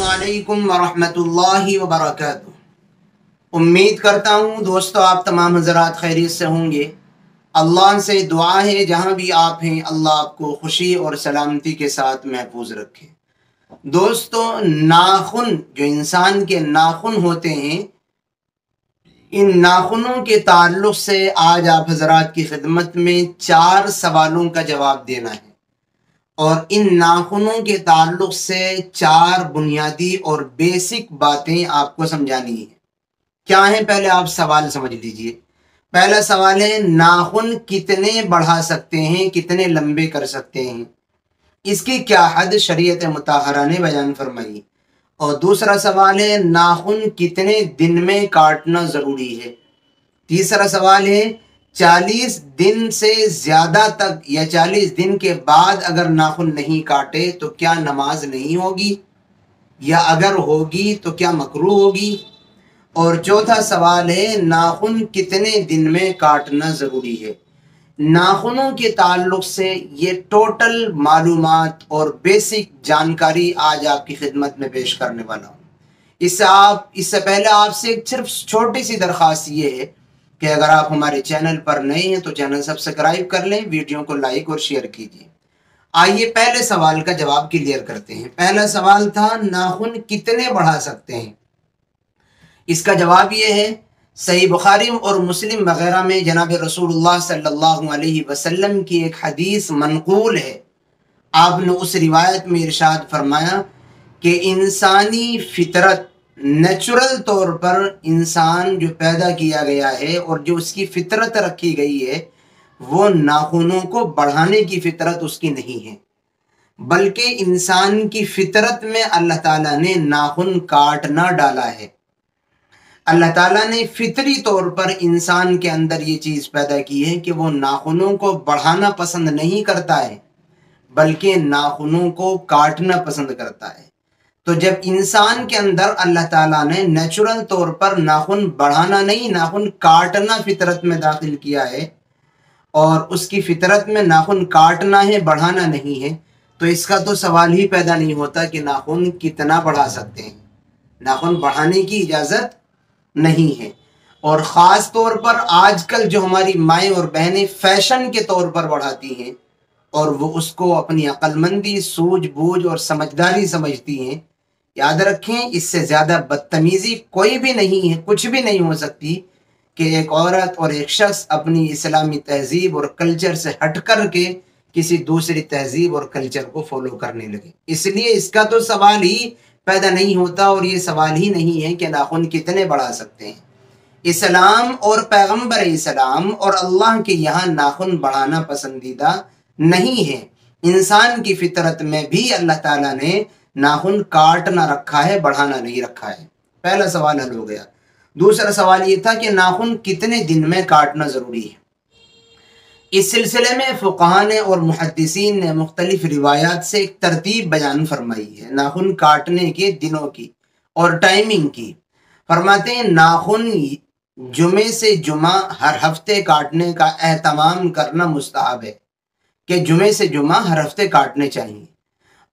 अस्सलामुअलैकुम वरहमतुल्लाहि वबरकातुहू। उम्मीद करता हूँ दोस्तों आप तमाम हज़रात खैरियत से होंगे। अल्लाह से दुआ है जहाँ भी आप हैं अल्लाह आपको खुशी और सलामती के साथ महफूज रखे। दोस्तों, नाखून जो इंसान के नाखून होते हैं, इन नाखूनों के ताल्लुक़ से आज आप हज़रात की खिदमत में 4 सवालों का जवाब देना है और इन नाखूनों के ताल्लुक़ से 4 बुनियादी और बेसिक बातें आपको समझानी है। क्या है, पहले आप सवाल समझ लीजिए। पहला सवाल है, नाखून कितने बढ़ा सकते हैं, कितने लंबे कर सकते हैं, इसकी क्या हद शरीयत मुताहरा ने बयान फरमाई। और दूसरा सवाल है, नाखून कितने दिन में काटना ज़रूरी है। तीसरा सवाल है, 40 दिन से ज़्यादा तक या 40 दिन के बाद अगर नाखून नहीं काटे तो क्या नमाज नहीं होगी, या अगर होगी तो क्या मकरूह होगी। और चौथा सवाल है, नाखून कितने दिन में काटना ज़रूरी है। नाखूनों के ताल्लुक़ से ये टोटल मालूमात और बेसिक जानकारी आज आपकी खिदमत में पेश करने वाला हूँ। इससे पहले आपसे एक सिर्फ छोटी सी दरख्वास्त ये है कि अगर आप हमारे चैनल पर नए हैं तो चैनल सब्सक्राइब कर लें, वीडियो को लाइक और शेयर कीजिए। आइए पहले सवाल का जवाब क्लियर करते हैं। पहला सवाल था, नाखून कितने बढ़ा सकते हैं। इसका जवाब ये है, सही बुखारी और मुस्लिम वगैरह में जनाब रसूलुल्लाह सल्लल्लाहु अलैहि वसल्लम की एक हदीस मनकूल है। आपने उस रिवायत में इरशाद फरमाया कि इंसानी फितरत, नेचुरल तौर पर इंसान जो पैदा किया गया है और जो उसकी फितरत रखी गई है, वो नाखूनों को बढ़ाने की फितरत उसकी नहीं है, बल्कि इंसान की फितरत में अल्लाह ताला ने नाखून काटना डाला है। अल्लाह ताला ने फितरी तौर पर इंसान के अंदर ये चीज़ पैदा की है कि वो नाखूनों को बढ़ाना पसंद नहीं करता है, बल्कि नाखूनों को काटना पसंद करता है। तो जब इंसान के अंदर अल्लाह ताला ने नेचुरल तौर पर नाखून बढ़ाना नहीं, नाखून काटना फितरत में दाखिल किया है और उसकी फितरत में नाखून काटना है, बढ़ाना नहीं है, तो इसका तो सवाल ही पैदा नहीं होता कि नाखून कितना बढ़ा सकते हैं। नाखून बढ़ाने की इजाज़त नहीं है। और ख़ास तौर पर आजकल जो हमारी माएँ और बहनें फैशन के तौर पर बढ़ाती हैं और वो उसको अपनी अक्लमंदी, सूझबूझ और समझदारी समझती हैं, याद रखें इससे ज़्यादा बदतमीज़ी कोई भी नहीं है, कुछ भी नहीं हो सकती कि एक औरत और एक शख्स अपनी इस्लामी तहजीब और कल्चर से हट कर के किसी दूसरी तहजीब और कल्चर को फॉलो करने लगे। इसलिए इसका तो सवाल ही पैदा नहीं होता और ये सवाल ही नहीं है कि नाखून कितने बढ़ा सकते हैं। इस्लाम और पैगंबर इस्लाम और अल्लाह के यहाँ नाखून बढ़ाना पसंदीदा नहीं है। इंसान की फितरत में भी अल्लाह ताला ने नाखून काटना रखा है, बढ़ाना नहीं रखा है। पहला सवाल हल हो गया। दूसरा सवाल ये था कि नाखून कितने दिन में काटना ज़रूरी है। इस सिलसिले में फुक़हा ने और मुहद्दिसीन ने मुख्तलिफ रिवायात से एक तरतीब बयान फरमाई है नाखून काटने के दिनों की और टाइमिंग की। फरमाते हैं, नाखून जुमे से जुमा हर हफ्ते काटने का एहतमाम करना मुस्तहब है कि जुमे से जुमा हर हफ्ते काटने चाहिए,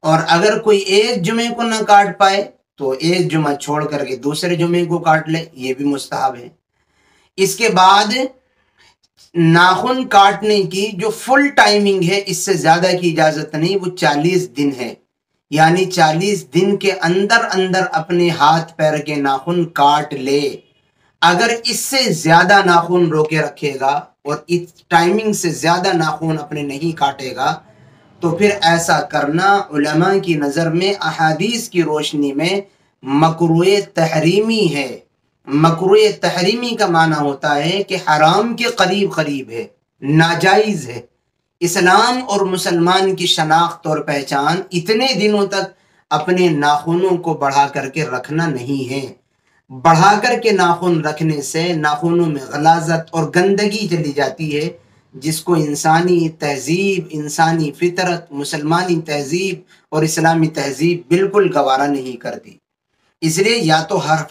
और अगर कोई एक जुमे को ना काट पाए तो एक जुमा छोड़ करके दूसरे जुमे को काट ले, ये भी मुस्तहब है। इसके बाद नाखून काटने की जो फुल टाइमिंग है, इससे ज़्यादा की इजाज़त नहीं, वो 40 दिन है। यानी 40 दिन के अंदर अंदर अपने हाथ पैर के नाखून काट ले। अगर इससे ज़्यादा नाखून रोके रखेगा और इस टाइमिंग से ज़्यादा नाखून अपने नहीं काटेगा तो फिर ऐसा करना उलमा की नज़र में अहादीस की रोशनी में मकरूह तहरीमी है। मकरूह तहरीमी का माना होता है कि हराम के करीब करीब है, नाजायज़ है। इस्लाम और मुसलमान की शनाख्त और पहचान इतने दिनों तक अपने नाखूनों को बढ़ा करके रखना नहीं है। बढ़ा करके नाखून रखने से नाखूनों में गलाजत और गंदगी चली जाती है, जिसको इंसानी तहजीब, इंसानी फितरत, मुसलमानी तहजीब और इस्लामी तहजीब बिल्कुल गवारा नहीं करती। इसलिए या तो हर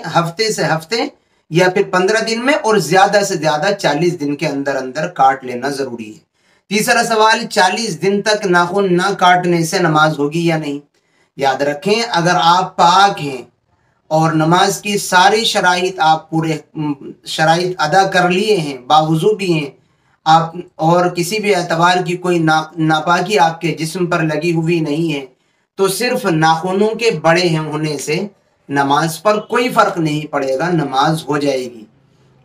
हफ्ते से हफ्ते या फिर 15 दिन में और ज़्यादा से ज़्यादा 40 दिन के अंदर अंदर काट लेना ज़रूरी है। तीसरा सवाल, 40 दिन तक नाखून ना काटने से नमाज होगी या नहीं। याद रखें, अगर आप पाक हैं और नमाज की सारी शराइत आप पूरे शराइत अदा कर लिए हैं, बावजू भी हैं आप, और किसी भी एतबार की कोई नापाकी आपके जिस्म पर लगी हुई नहीं है, तो सिर्फ नाखूनों के बड़े होने से नमाज पर कोई फ़र्क नहीं पड़ेगा, नमाज हो जाएगी।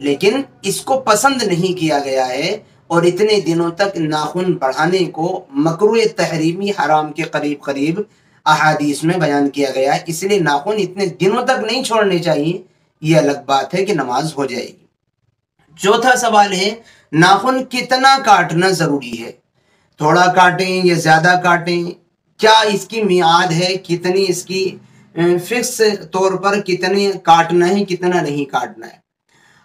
लेकिन इसको पसंद नहीं किया गया है और इतने दिनों तक नाखून बढ़ाने को मकरूह तहरीमी हराम के करीब करीब अहादीस में बयान किया गया है, इसलिए नाखून इतने दिनों तक नहीं छोड़ने चाहिए। ये अलग बात है कि नमाज हो जाएगी। चौथा सवाल है, नाखून कितना काटना ज़रूरी है? थोड़ा काटें या ज़्यादा काटें? क्या इसकी मियाद है? कितनी इसकी फिक्स तौर पर कितने काटना है, कितना नहीं काटना है?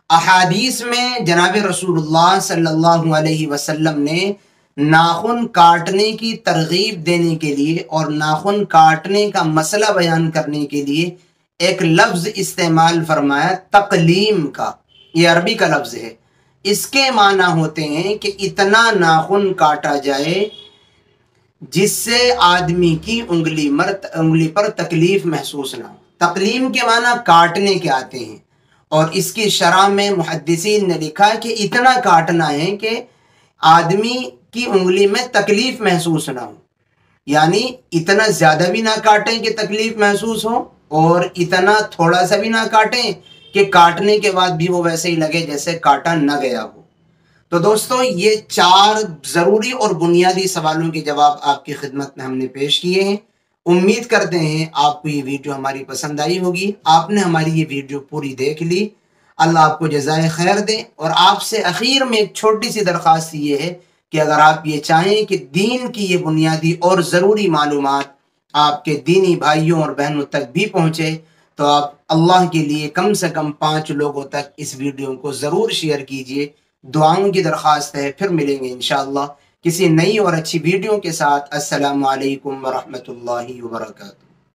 अहादीस में जनाब रसूलुल्लाह सल्लल्लाहु अलैहि वसल्लम ने नाखून काटने की तरगीब देने के लिए और नाखून काटने का मसला बयान करने के लिए एक लफ्ज़ इस्तेमाल फरमाया, तकलीम का। ये अरबी का लफ्ज़ है। इसके माना होते हैं कि इतना नाखून काटा जाए जिससे आदमी की उंगली पर तकलीफ महसूस ना हो। तकलीम के माना काटने के आते हैं और इसकी शरह में मुहद्दिसीन ने लिखा कि इतना काटना है कि आदमी की उंगली में तकलीफ महसूस ना हो, यानी इतना ज़्यादा भी ना काटें कि तकलीफ महसूस हो और इतना थोड़ा सा भी ना काटें कि काटने के बाद भी वो वैसे ही लगे जैसे काटा न गया हो। तो दोस्तों, ये 4 ज़रूरी और बुनियादी सवालों के जवाब आपकी खिदमत में हमने पेश किए हैं। उम्मीद करते हैं आपको ये वीडियो हमारी पसंद आई होगी। आपने हमारी ये वीडियो पूरी देख ली, अल्लाह आपको जज़ाए खैर दे। और आपसे आखिर में एक छोटी सी दरख्वास्त ये है कि अगर आप ये चाहें कि दीन की ये बुनियादी और ज़रूरी मालूमात आपके दीनी भाइयों और बहनों तक भी पहुँचे, तो आप अल्लाह के लिए कम से कम 5 लोगों तक इस वीडियो को ज़रूर शेयर कीजिए। दुआओं की दरख्वास्त है। फिर मिलेंगे इंशाअल्लाह किसी नई और अच्छी वीडियो के साथ। अस्सलामु अलैकुम व रहमतुल्लाहि व बरकातुहू।